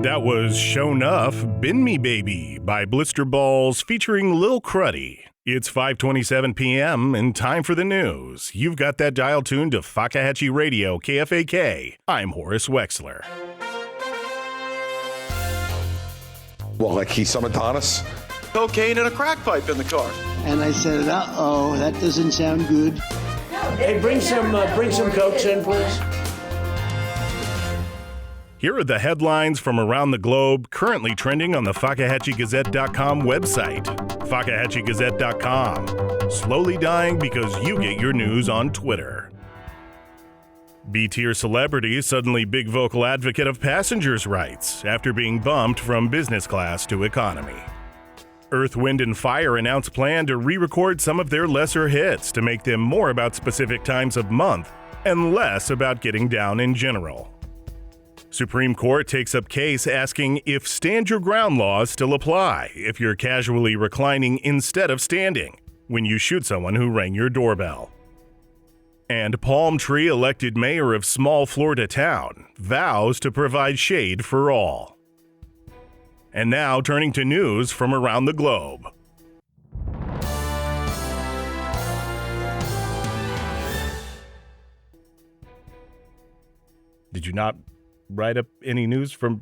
That was Show Nuff, Bin Me Baby by Blister Balls featuring Lil Cruddy. It's 5:27 p.m. and time for the news. You've got that dial tuned to Fakahatchee Radio, KFAK. I'm Horace Wexler. Well, like he's some Adonis? Cocaine and a crack pipe in the car. And I said, uh-oh, that doesn't sound good. Hey, bring some Cokes in, please. Here are the headlines from around the globe currently trending on the FakahatcheeGazette.com website. FakahatcheeGazette.com. Slowly dying because you get your news on Twitter. B-tier celebrity suddenly big vocal advocate of passengers' rights after being bumped from business class to economy. Earth, Wind & Fire announced plan to re-record some of their lesser hits to make them more about specific times of month and less about getting down in general. Supreme Court takes up case asking if stand your ground laws still apply if you're casually reclining instead of standing when you shoot someone who rang your doorbell. And Palm Tree elected mayor of small Florida town vows to provide shade for all. And now turning to news from around the globe. Did you not write up any news from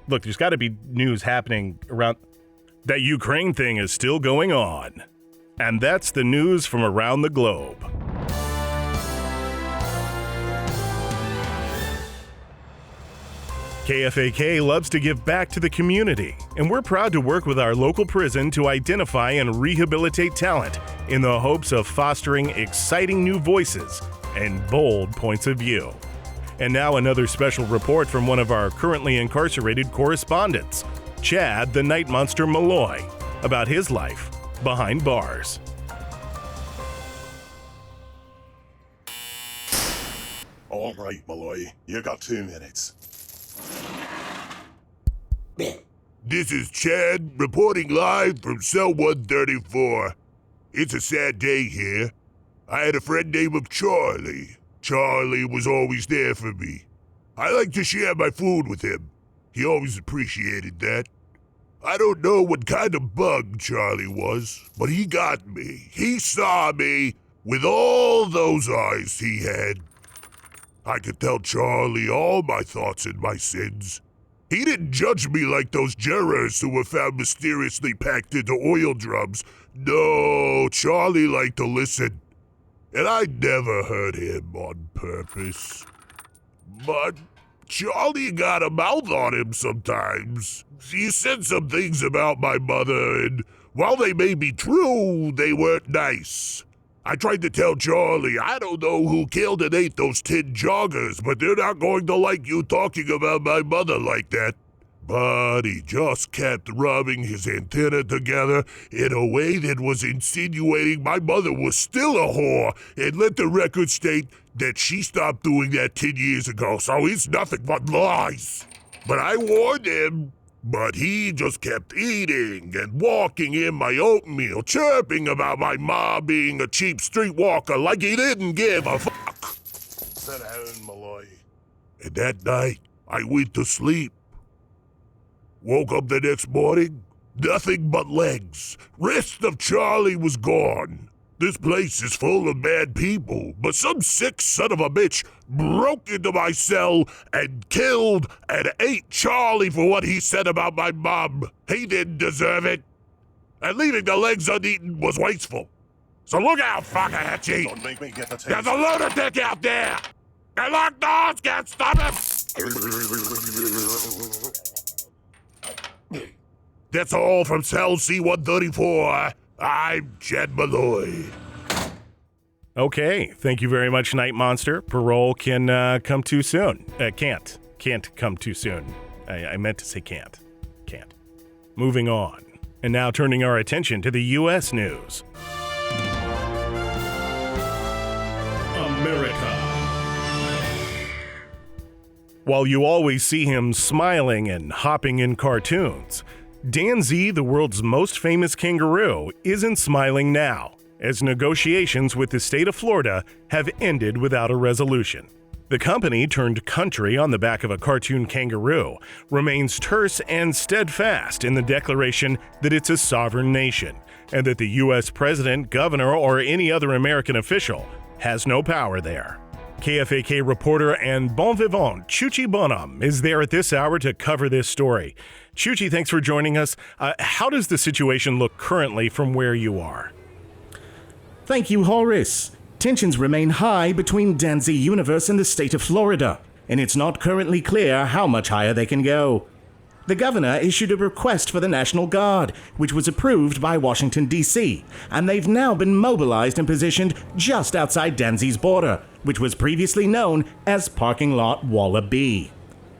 look, there's got to be news happening around. That Ukraine thing is still going on. And that's the news from around the globe. KFAK loves to give back to the community, and we're proud to work with our local prison to identify and rehabilitate talent in the hopes of fostering exciting new voices and bold points of view. And now another special report from one of our currently incarcerated correspondents, Chad The Nightmonster Malloy, about his life behind bars. All right, Malloy, you got 2 minutes. This is Chad reporting live from cell 134. It's a sad day here. I had a friend named Charlie. Charlie was always there for me. I like to share my food with him. He always appreciated that. I don't know what kind of bug Charlie was, but he got me. He saw me with all those eyes he had. I could tell Charlie all my thoughts and my sins. He didn't judge me like those jurors who were found mysteriously packed into oil drums. No, Charlie liked to listen. And I never hurt him on purpose. But Charlie got a mouth on him sometimes. He said some things about my mother, and while they may be true, they weren't nice. I tried to tell Charlie, I don't know who killed and ate those tin joggers, but they're not going to like you talking about my mother like that. But he just kept rubbing his antenna together in a way that was insinuating my mother was still a whore, and let the record state that she stopped doing that 10 years ago, so it's nothing but lies. But I warned him. But he just kept eating and walking in my oatmeal, chirping about my mom being a cheap streetwalker like he didn't give a fuck. Sit down, Malloy. And that night, I went to sleep. Woke up the next morning, nothing but legs. Rest of Charlie was gone. This place is full of bad people, but some sick son of a bitch broke into my cell and killed and ate Charlie for what he said about my mom. He didn't deserve it. And leaving the legs uneaten was wasteful. So look out, Fakahatchee. Don't make me get the taste. There's a lunatic out there. And locked doors can't stop him. That's all from cell C-134. I'm Chad Malloy. Okay, thank you very much, Night Monster. Parole can come too soon. Can't come too soon. I meant to say can't. Moving on. And now turning our attention to the U.S. news. America. While you always see him smiling and hopping in cartoons, DanZ, the world's most famous kangaroo, isn't smiling now, as negotiations with the state of Florida have ended without a resolution. The company turned country on the back of a cartoon kangaroo, remains terse and steadfast in the declaration that it's a sovereign nation, and that the U.S. president, governor, or any other American official has no power there. KFAK reporter and bon vivant Chuchi Bonhomme is there at this hour to cover this story. Chuchi, thanks for joining us. How does the situation look currently from where you are? Thank you, Horace. Tensions remain high between DanZ Universe and the state of Florida, and it's not currently clear how much higher they can go. The governor issued a request for the National Guard, which was approved by Washington, D.C., and they've now been mobilized and positioned just outside DanZ's border, which was previously known as Parking Lot Walla B.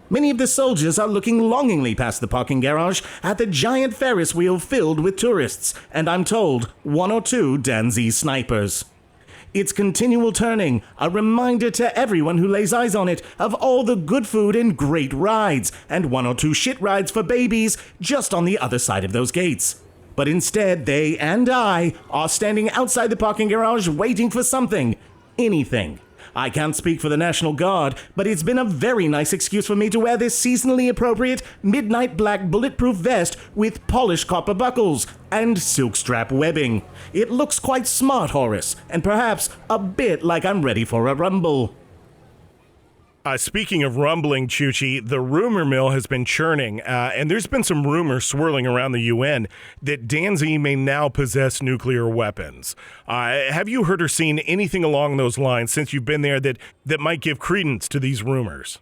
Many of the soldiers are looking longingly past the parking garage at the giant Ferris wheel filled with tourists, and I'm told 1 or 2 DanZ snipers. Its continual turning, a reminder to everyone who lays eyes on it of all the good food and great rides, and 1 or 2 shit rides for babies just on the other side of those gates. But instead, they and I are standing outside the parking garage waiting for something. Anything. I can't speak for the National Guard, but it's been a very nice excuse for me to wear this seasonally appropriate midnight black bulletproof vest with polished copper buckles and silk-strap webbing. It looks quite smart, Horace, and perhaps a bit like I'm ready for a rumble. Speaking of rumbling, Chuchi, the rumor mill has been churning, and there's been some rumors swirling around the UN that DanZ may now possess nuclear weapons. Have you heard or seen anything along those lines since you've been there that might give credence to these rumors?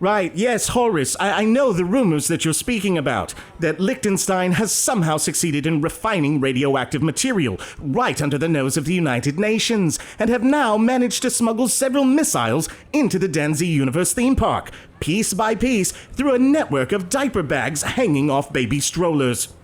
Right, yes, Horace, I know the rumors that you're speaking about, that Liechtenstein has somehow succeeded in refining radioactive material right under the nose of the United Nations, and have now managed to smuggle several missiles into the DanZ Universe theme park, piece by piece, through a network of diaper bags hanging off baby strollers.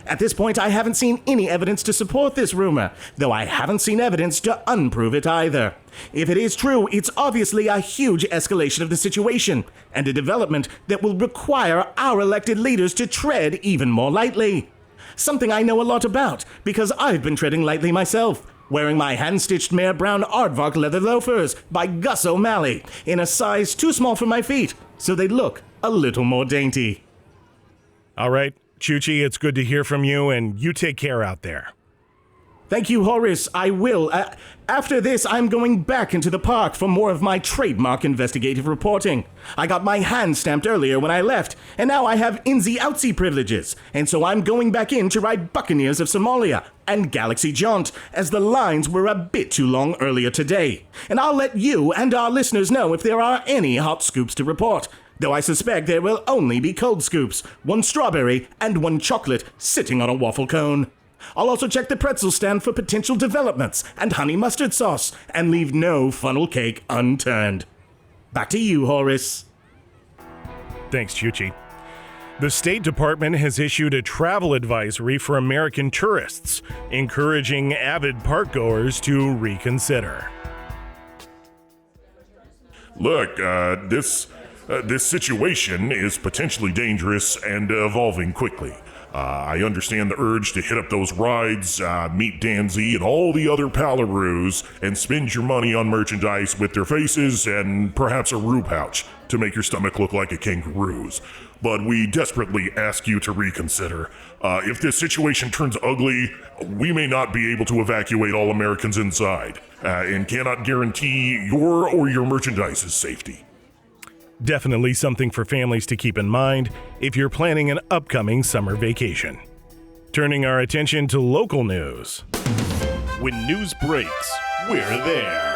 At this point, I haven't seen any evidence to support this rumor, though I haven't seen evidence to unprove it either. If it is true, it's obviously a huge escalation of the situation, and a development that will require our elected leaders to tread even more lightly. Something I know a lot about, because I've been treading lightly myself, wearing my hand-stitched mare brown aardvark leather loafers by Gus O'Malley, in a size too small for my feet, so they look a little more dainty. All right, Chuchi, it's good to hear from you, and you take care out there. Thank you, Horace. I will. After this, I'm going back into the park for more of my trademark investigative reporting. I got my hand stamped earlier when I left, and now I have insy-outsy privileges, and so I'm going back in to ride Buccaneers of Somalia and Galaxy Jaunt, as the lines were a bit too long earlier today. And I'll let you and our listeners know if there are any hot scoops to report, though I suspect there will only be cold scoops, 1 strawberry and 1 chocolate sitting on a waffle cone. I'll also check the pretzel stand for potential developments and honey mustard sauce, and leave no funnel cake unturned. Back to you, Horace. Thanks, Chuchi. The State Department has issued a travel advisory for American tourists, encouraging avid parkgoers to reconsider. Look, this situation is potentially dangerous and evolving quickly. I understand the urge to hit up those rides, meet DanZ and all the other palaroos, and spend your money on merchandise with their faces and perhaps a roo pouch to make your stomach look like a kangaroo's. But we desperately ask you to reconsider. If this situation turns ugly, we may not be able to evacuate all Americans inside, and cannot guarantee your or your merchandise's safety. Definitely something for families to keep in mind if you're planning an upcoming summer vacation. Turning our attention to local news. When news breaks, we're there.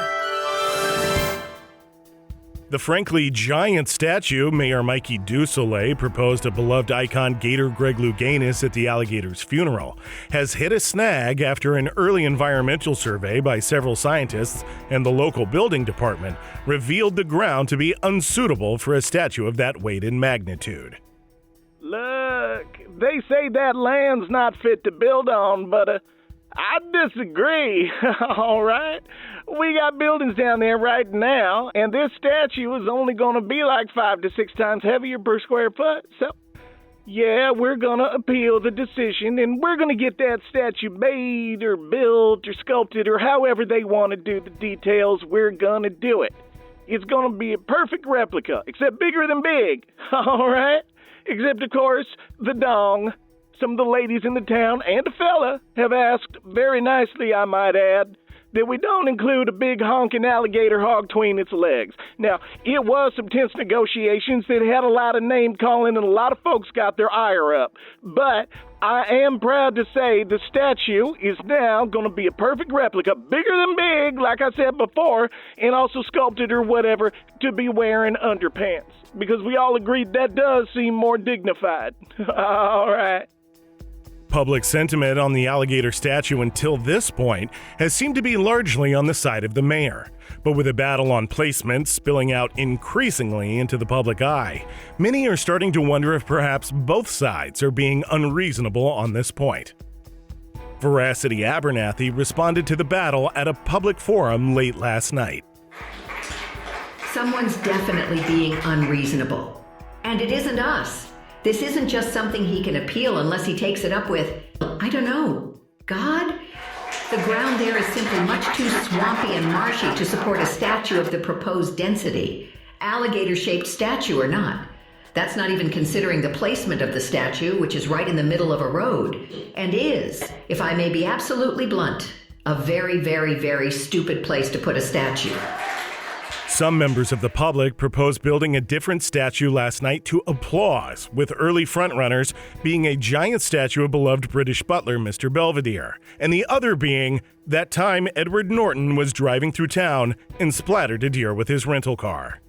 The frankly giant statue Mayor Mikey Dusoleil proposed a beloved icon Gator Greg Louganis at the alligator's funeral has hit a snag after an early environmental survey by several scientists and the local building department revealed the ground to be unsuitable for a statue of that weight and magnitude. Look, they say that land's not fit to build on, but I disagree, all right? We got buildings down there right now, and this statue is only going to be like 5 to 6 times heavier per square foot. So, yeah, we're going to appeal the decision, and we're going to get that statue made or built or sculpted or however they want to do the details. We're going to do it. It's gonna be a perfect replica, except bigger than big. All right? Except, of course, the dong. Some of the ladies in the town and a fella have asked, very nicely I might add, that we don't include a big honking alligator hog between its legs. Now, it was some tense negotiations that had a lot of name calling and a lot of folks got their ire up. But I am proud to say the statue is now going to be a perfect replica, bigger than big, like I said before, and also sculpted or whatever to be wearing underpants. Because we all agreed that does seem more dignified. All right. Public sentiment on the alligator statue until this point has seemed to be largely on the side of the mayor. But with a battle on placement spilling out increasingly into the public eye, many are starting to wonder if perhaps both sides are being unreasonable on this point. Veracity Abernathy responded to the battle at a public forum late last night. Someone's definitely being unreasonable. And it isn't us. This isn't just something he can appeal unless he takes it up with, I don't know, God? The ground there is simply much too swampy and marshy to support a statue of the proposed density, alligator-shaped statue or not. That's not even considering the placement of the statue, which is right in the middle of a road, and is, if I may be absolutely blunt, a very, very, very stupid place to put a statue. Some members of the public proposed building a different statue last night to applause, with early frontrunners being a giant statue of beloved British butler Mr. Belvedere, and the other being that time Edward Norton was driving through town and splattered a deer with his rental car.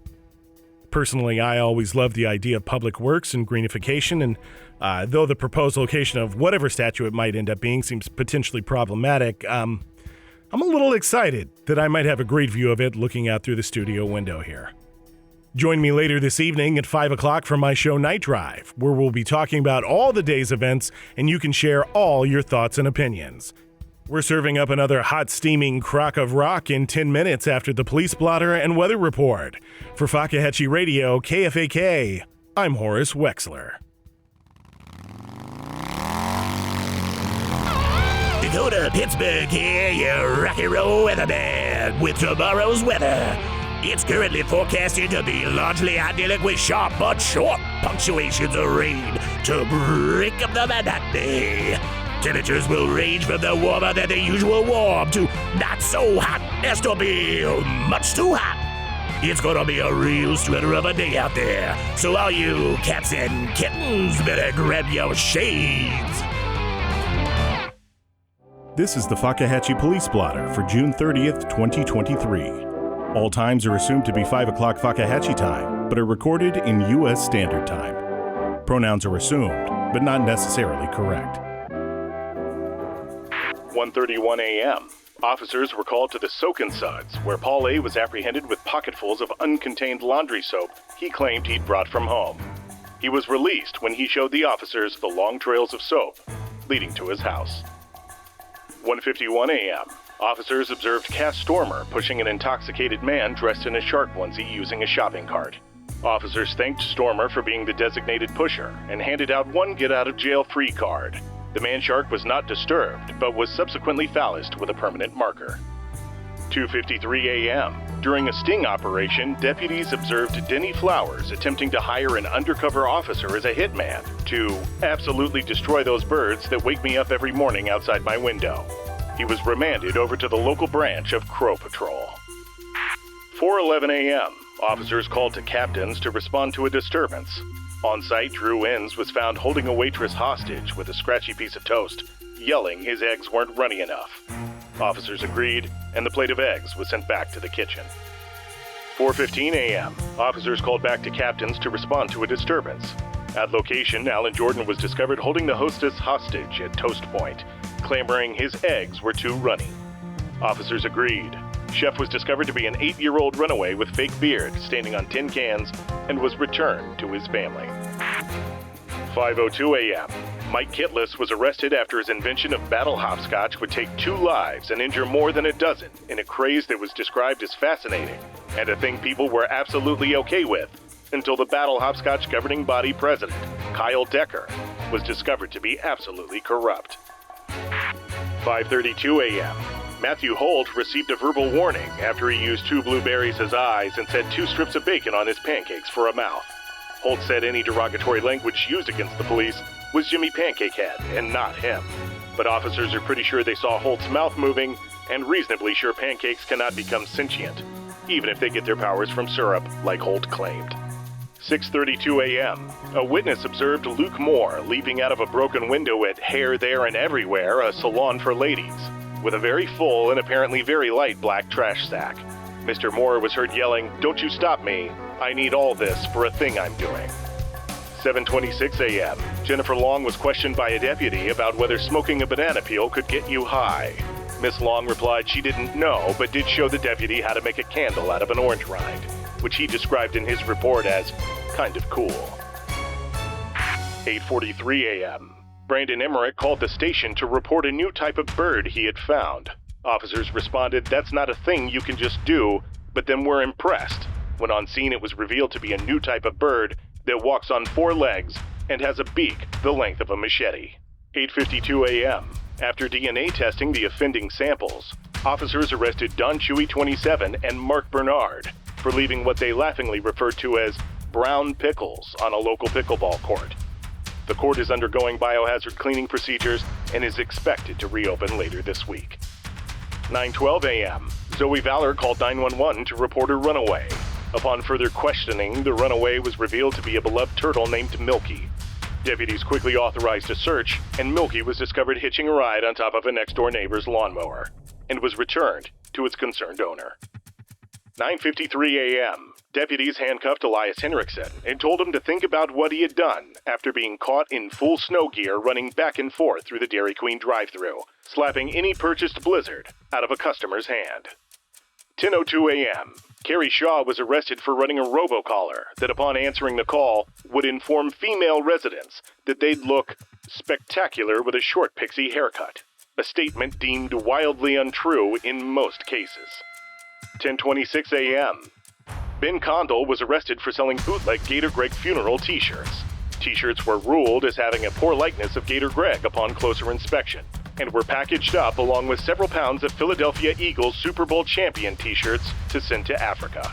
Personally, I always loved the idea of public works and greenification, and though the proposed location of whatever statue it might end up being seems potentially problematic, I'm a little excited that I might have a great view of it looking out through the studio window here. Join me later this evening at 5 o'clock for my show Night Drive, where we'll be talking about all the day's events and you can share all your thoughts and opinions. We're serving up another hot steaming crock of rock in 10 minutes after the police blotter and weather report. For Fakahatchee Radio, KFAK, I'm Horace Wexler. Go to Pittsburgh here, you rock and roll weatherman, with tomorrow's weather. It's currently forecasted to be largely idyllic with sharp but short punctuations of rain to break up the monotony. Temperatures will range from the warmer than the usual warm to not so hot as to be much too hot. It's gonna be a real strutter of a day out there, so all you cats and kittens better grab your shades. This is the Fakahatchee Police Blotter for June 30th, 2023. All times are assumed to be 5 o'clock Fakahatchee time, but are recorded in U.S. Standard Time. Pronouns are assumed, but not necessarily correct. 1:31 a.m. Officers were called to the Soak and Suds, where Paul A. was apprehended with pocketfuls of uncontained laundry soap he claimed he'd brought from home. He was released when he showed the officers the long trails of soap leading to his house. 1:51 a.m. Officers observed Cass Stormer pushing an intoxicated man dressed in a shark onesie using a shopping cart. Officers thanked Stormer for being the designated pusher and handed out one get-out-of-jail-free card. The man-shark was not disturbed, but was subsequently fallised with a permanent marker. 2:53 a.m. During a sting operation, deputies observed Denny Flowers attempting to hire an undercover officer as a hitman to absolutely destroy those birds that wake me up every morning outside my window. He was remanded over to the local branch of Crow Patrol. 4:11 a.m. Officers called to captains to respond to a disturbance. On site, Drew Inns was found holding a waitress hostage with a scratchy piece of toast, yelling his eggs weren't runny enough. Officers agreed, and the plate of eggs was sent back to the kitchen. 4:15 a.m. Officers called back to captains to respond to a disturbance. At location, Alan Jordan was discovered holding the hostess hostage at Toast Point, clamoring his eggs were too runny. Officers agreed. Chef was discovered to be an 8-year-old runaway with fake beard standing on tin cans and was returned to his family. 5:02 a.m. Mike Kittless was arrested after his invention of battle hopscotch would take 2 lives and injure more than a dozen in a craze that was described as fascinating and a thing people were absolutely okay with until the battle hopscotch governing body president, Kyle Decker, was discovered to be absolutely corrupt. 5:32 a.m. Matthew Holt received a verbal warning after he used 2 blueberries as eyes and said 2 strips of bacon on his pancakes for a mouth. Holt said any derogatory language used against the police was Jimmy Pancake Head and not him. But officers are pretty sure they saw Holt's mouth moving and reasonably sure pancakes cannot become sentient, even if they get their powers from syrup, like Holt claimed. 6:32 a.m. A witness observed Luke Moore leaping out of a broken window at Hair, There, and Everywhere, a salon for ladies, with a very full and apparently very light black trash sack. Mr. Moore was heard yelling, "Don't you stop me. I need all this for a thing I'm doing." 7:26 a.m. Jennifer Long was questioned by a deputy about whether smoking a banana peel could get you high. Miss Long replied she didn't know, but did show the deputy how to make a candle out of an orange rind, which he described in his report as kind of cool. 8:43 a.m. Brandon Emmerich called the station to report a new type of bird he had found. Officers responded, "That's not a thing you can just do," but then were impressed. When on scene, it was revealed to be a new type of bird that walks on 4 legs and has a beak the length of a machete. 8:52 a.m. After DNA testing the offending samples, officers arrested Don Chewy 27 and Mark Bernard for leaving what they laughingly referred to as brown pickles on a local pickleball court. The court is undergoing biohazard cleaning procedures and is expected to reopen later this week. 9:12 a.m. Zoe Valor called 911 to report a runaway. Upon further questioning, the runaway was revealed to be a beloved turtle named Milky. Deputies quickly authorized a search, and Milky was discovered hitching a ride on top of a next-door neighbor's lawnmower and was returned to its concerned owner. 9:53 a.m. Deputies handcuffed Elias Henriksen and told him to think about what he had done after being caught in full snow gear running back and forth through the Dairy Queen drive-thru, slapping any purchased Blizzard out of a customer's hand. 10:02 a.m. Carrie Shaw was arrested for running a robocaller that, upon answering the call, would inform female residents that they'd look spectacular with a short pixie haircut, a statement deemed wildly untrue in most cases. 10:26 a.m. Ben Condell was arrested for selling bootleg Gator Greg funeral t-shirts. T-shirts were ruled as having a poor likeness of Gator Greg upon closer inspection, and were packaged up along with several pounds of Philadelphia Eagles Super Bowl champion t-shirts to send to Africa.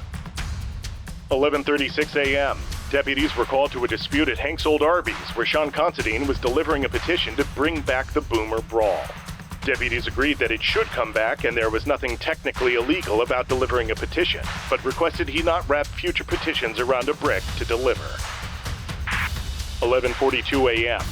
11:36 a.m. Deputies were called to a dispute at Hank's Old Arby's, where Sean Considine was delivering a petition to bring back the Boomer Brawl. Deputies agreed that it should come back and there was nothing technically illegal about delivering a petition, but requested he not wrap future petitions around a brick to deliver. 11:42 a.m.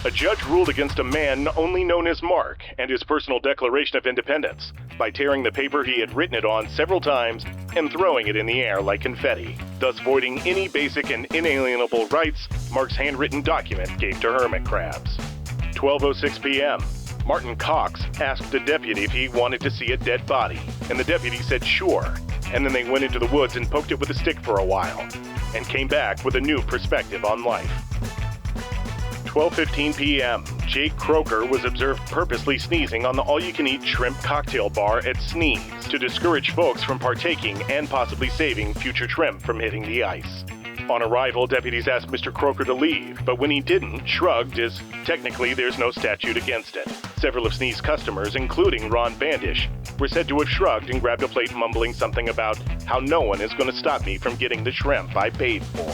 A judge ruled against a man only known as Mark and his personal Declaration of Independence by tearing the paper he had written it on several times and throwing it in the air like confetti, thus voiding any basic and inalienable rights Mark's handwritten document gave to hermit crabs. 12:06 p.m. Martin Cox asked a deputy if he wanted to see a dead body, and the deputy said sure, and then they went into the woods and poked it with a stick for a while, and came back with a new perspective on life. 12:15 p.m. Jake Croker was observed purposely sneezing on the all-you-can-eat shrimp cocktail bar at Sneeze to discourage folks from partaking and possibly saving future shrimp from hitting the ice. On arrival, deputies asked Mr. Croker to leave, but when he didn't, shrugged as technically there's no statute against it. Several of Sneeze's customers, including Ron Bandish, were said to have shrugged and grabbed a plate mumbling something about how no one is going to stop me from getting the shrimp I paid for.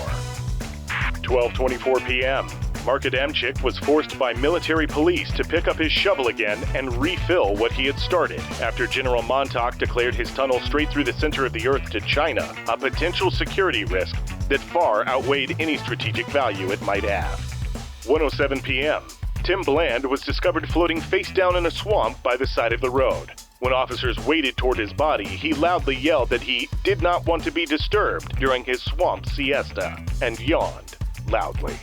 12:24 p.m. Mark Adamczyk was forced by military police to pick up his shovel again and refill what he had started after General Montauk declared his tunnel straight through the center of the earth to China a potential security risk that far outweighed any strategic value it might have. 1:07 p.m. Tim Bland was discovered floating face down in a swamp by the side of the road. When officers waded toward his body, he loudly yelled that he did not want to be disturbed during his swamp siesta and yawned loudly.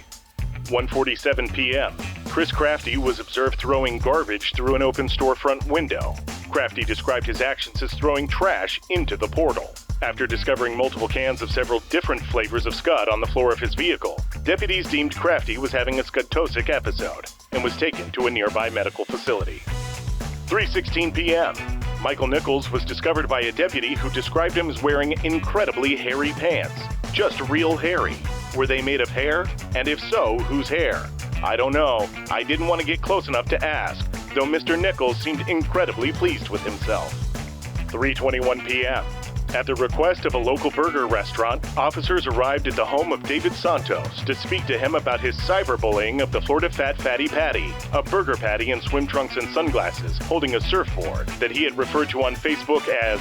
1:47 p.m. Chris Crafty was observed throwing garbage through an open storefront window. Crafty described his actions as throwing trash into the portal. After discovering multiple cans of several different flavors of scud on the floor of his vehicle, deputies deemed Crafty was having a scudtosic episode and was taken to a nearby medical facility. 3:16 p.m. Michael Nichols was discovered by a deputy who described him as wearing incredibly hairy pants. Just real hairy. Were they made of hair? And if so, whose hair? I don't know. I didn't want to get close enough to ask. though Mr. Nichols seemed incredibly pleased with himself. 3:21 p.m. At the request of a local burger restaurant, officers arrived at the home of David Santos to speak to him about his cyberbullying of the Florida Fat Fatty Patty, a burger patty in swim trunks and sunglasses, holding a surfboard that he had referred to on Facebook as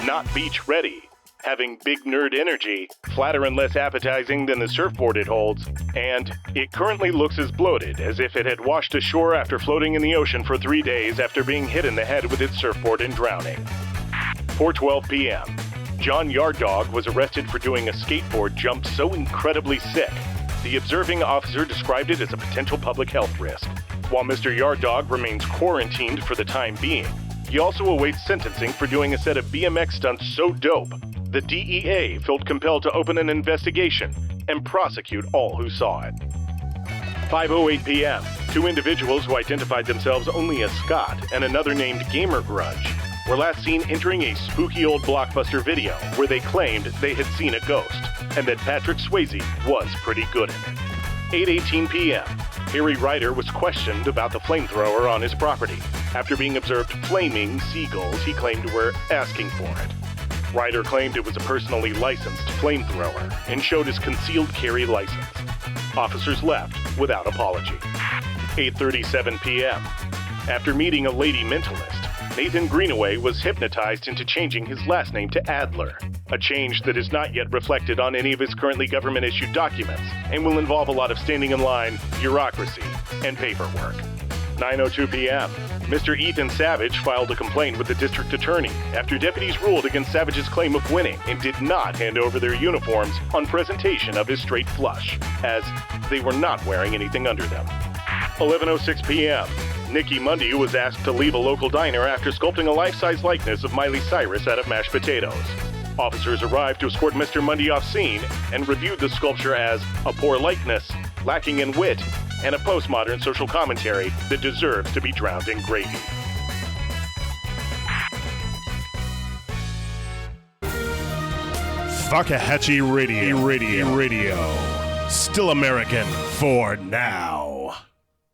not beach ready, having big nerd energy, flatter and less appetizing than the surfboard it holds, and it currently looks as bloated as if it had washed ashore after floating in the ocean for 3 days after being hit in the head with its surfboard and drowning. 4:12 p.m. John Yard Dog was arrested for doing a skateboard jump so incredibly sick. The observing officer described it as a potential public health risk. While Mr. Yard Dog remains quarantined for the time being, he also awaits sentencing for doing a set of BMX stunts so dope, the DEA felt compelled to open an investigation and prosecute all who saw it. 5:08 p.m. Two individuals who identified themselves only as Scott and another named Gamer Grudge were last seen entering a spooky old Blockbuster video where they claimed they had seen a ghost and that Patrick Swayze was pretty good in it. 8:18 p.m. Harry Ryder was questioned about the flamethrower on his property after being observed flaming seagulls he claimed were asking for it. Ryder claimed it was a personally licensed flamethrower and showed his concealed carry license. Officers left without apology. 8:37 p.m. After meeting a lady mentalist, Nathan Greenaway was hypnotized into changing his last name to Adler, a change that is not yet reflected on any of his currently government-issued documents and will involve a lot of standing in line, bureaucracy, and paperwork. 9:02 p.m. Mr. Ethan Savage filed a complaint with the district attorney after deputies ruled against Savage's claim of winning and did not hand over their uniforms on presentation of his straight flush, as they were not wearing anything under them. 11:06 p.m. Nikki Mundy was asked to leave a local diner after sculpting a life-size likeness of Miley Cyrus out of mashed potatoes. Officers arrived to escort Mr. Mundy off scene and reviewed the sculpture as a poor likeness, lacking in wit, and a postmodern social commentary that deserves to be drowned in gravy. Fakahatchee Radio. Still American for now.